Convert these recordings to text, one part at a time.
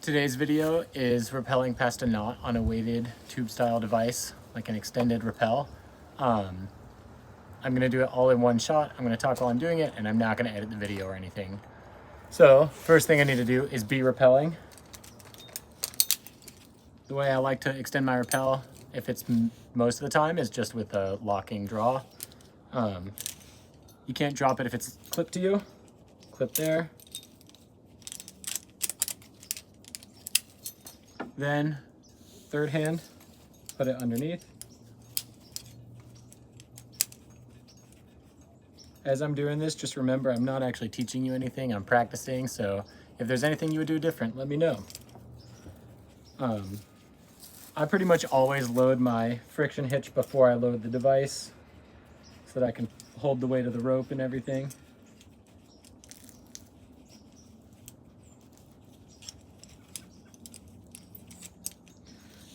Today's video is rappelling past a knot on a weighted tube style device, like an extended rappel. I'm gonna do it all in one shot. I'm gonna talk while I'm doing it, and I'm not gonna edit the video or anything. So first thing I need to do is be rappelling. The way I like to extend my rappel, if it's most of the time, is just with a locking draw. You can't drop it if it's clipped to you. Clip there. Then, third hand, put it underneath. As I'm doing this, just remember I'm not actually teaching you anything, I'm practicing, so if there's anything you would do different, let me know. I pretty much always load my friction hitch before I load the device so that I can hold the weight of the rope and everything.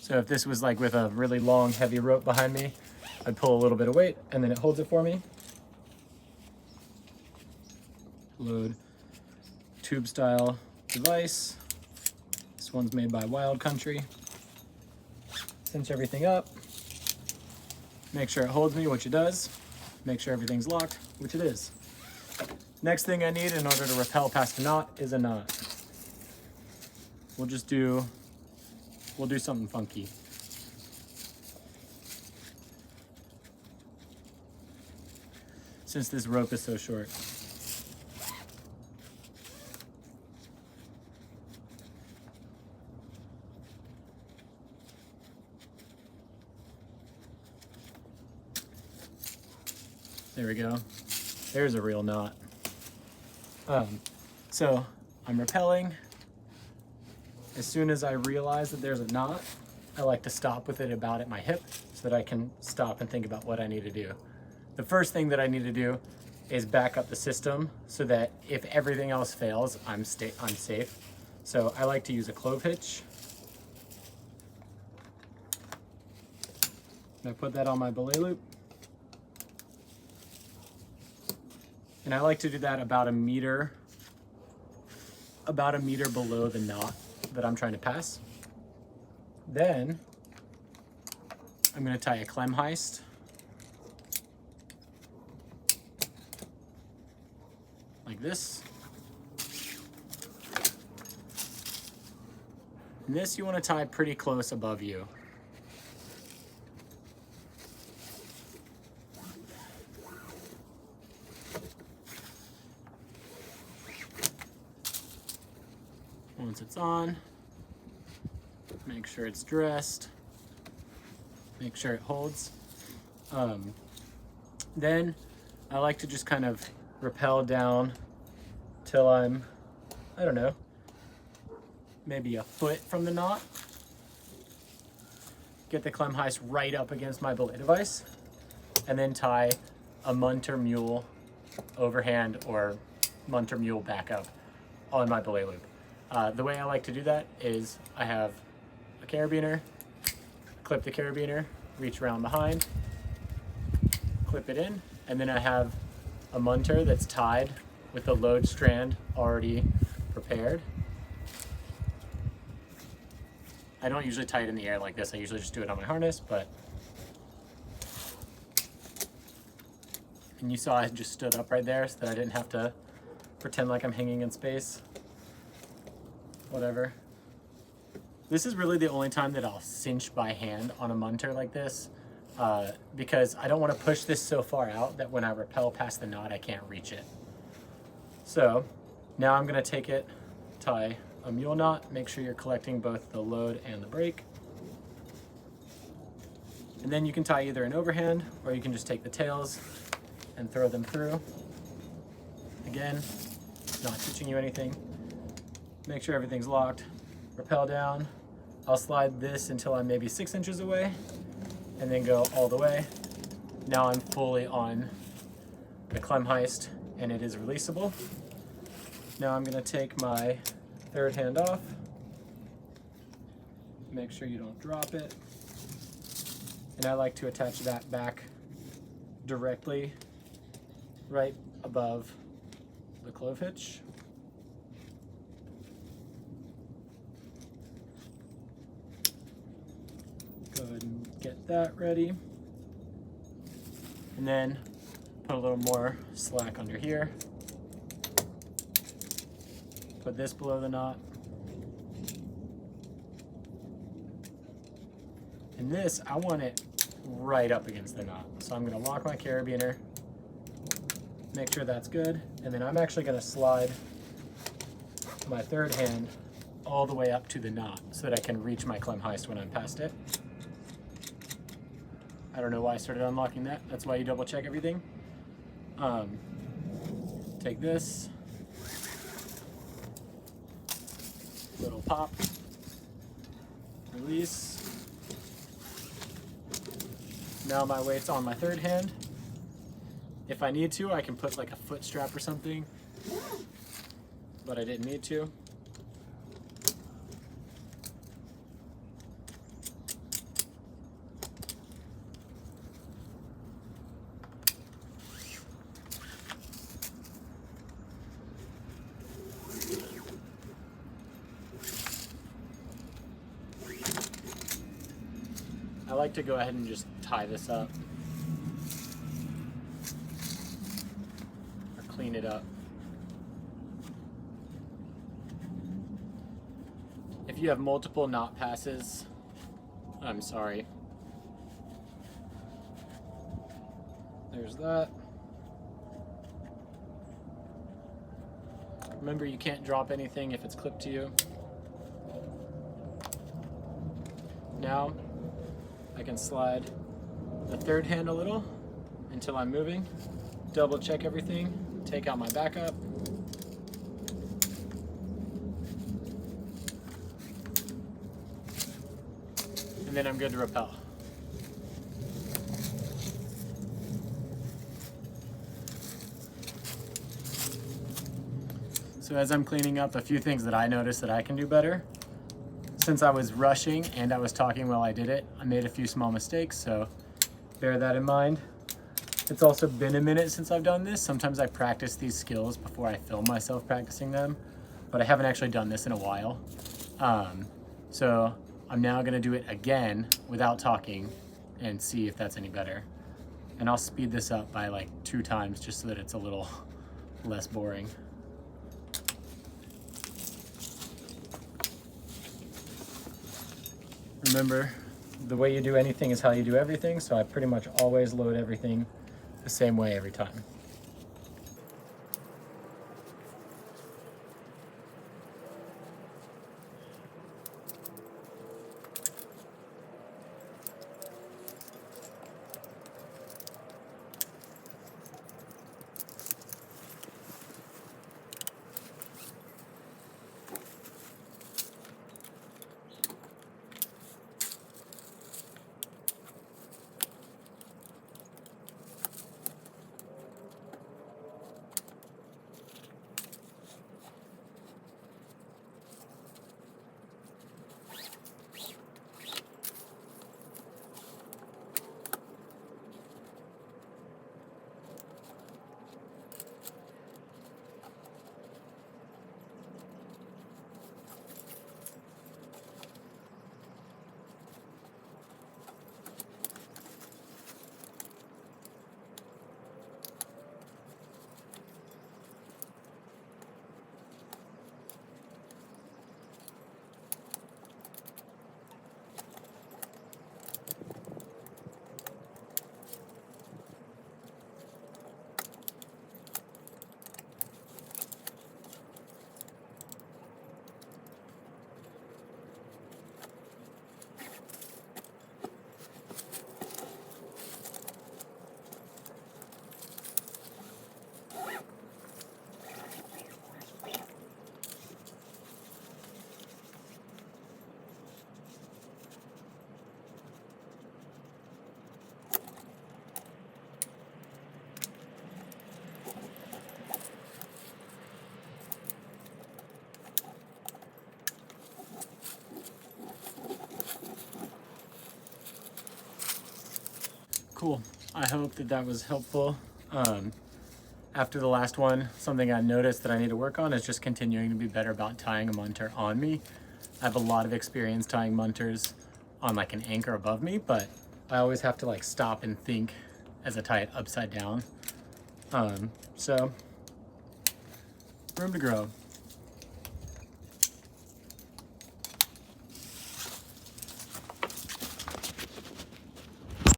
So if this was like with a really long, heavy rope behind me, I'd pull a little bit of weight and then it holds it for me. Load tube style device. This one's made by Wild Country. Cinch everything up. Make sure it holds me, which it does. Make sure everything's locked, which it is. Next thing I need in order to rappel past a knot is a knot. We'll do something funky. Since this rope is so short. There we go. There's a real knot. So I'm rappelling. As soon as I realize that there's a knot, I like to stop with it about at my hip so that I can stop and think about what I need to do. The first thing that I need to do is back up the system so that if everything else fails, I'm safe. So I like to use a clove hitch. And I put that on my belay loop. And I like to do that about a meter below the knot that I'm trying to pass. Then I'm going to tie a clem heist. Like this. And this you want to tie pretty close above you. Once it's on, make sure it's dressed, make sure it holds. Then I like to just kind of rappel down till I'm, I don't know, maybe a foot from the knot. Get the clem heist right up against my belay device, and then tie a munter mule overhand or munter mule backup on my belay loop. The way I like to do that is I have a carabiner, clip the carabiner, reach around behind, clip it in, and then I have a munter that's tied with the load strand already prepared. I don't usually tie it in the air like this, I usually just do it on my harness, and you saw I just stood up right there so that I didn't have to pretend like I'm hanging in space. Whatever. This is really the only time that I'll cinch by hand on a munter like this, because I don't want to push this so far out that when I rappel past the knot I can't reach it. So now I'm going to take it, tie a mule knot, make sure you're collecting both the load and the brake. And then you can tie either an overhand or you can just take the tails and throw them through. Again, not teaching you anything. Make sure everything's locked, rappel down. I'll slide this until I'm maybe 6 inches away and then go all the way. Now I'm fully on the clem heist and it is releasable. Now I'm gonna take my third hand off. Make sure you don't drop it. And I like to attach that back directly right above the clove hitch. that ready. And then put a little more slack under here. Put this below the knot. And this, I want it right up against the knot. So I'm gonna lock my carabiner, make sure that's good, and then I'm actually gonna slide my third hand all the way up to the knot so that I can reach my clem heist when I'm past it. I don't know why I started unlocking that. That's why you double check everything. Take this, little pop, release. Now my weight's on my third hand. If I need to, I can put like a foot strap or something, but I didn't need to. I like to go ahead and just tie this up or clean it up. If you have multiple knot passes, I'm sorry. There's that. Remember, you can't drop anything if it's clipped to you. Now, I can slide the third hand a little until I'm moving, double check everything, take out my backup, and then I'm good to rappel. So as I'm cleaning up, a few things that I noticed that I can do better. Since I was rushing and I was talking while I did it, I made a few small mistakes, so bear that in mind. It's also been a minute since I've done this. Sometimes I practice these skills before I film myself practicing them, but I haven't actually done this in a while. So I'm now gonna do it again without talking and see if that's any better. And I'll speed this up by like 2 times just so that it's a little less boring. Remember, the way you do anything is how you do everything, so I pretty much always load everything the same way every time. Cool. I hope that that was helpful. After the last one, something I noticed that I need to work on is just continuing to be better about tying a munter on me. I have a lot of experience tying munters on like an anchor above me, but I always have to like stop and think as I tie it upside down. So room to grow.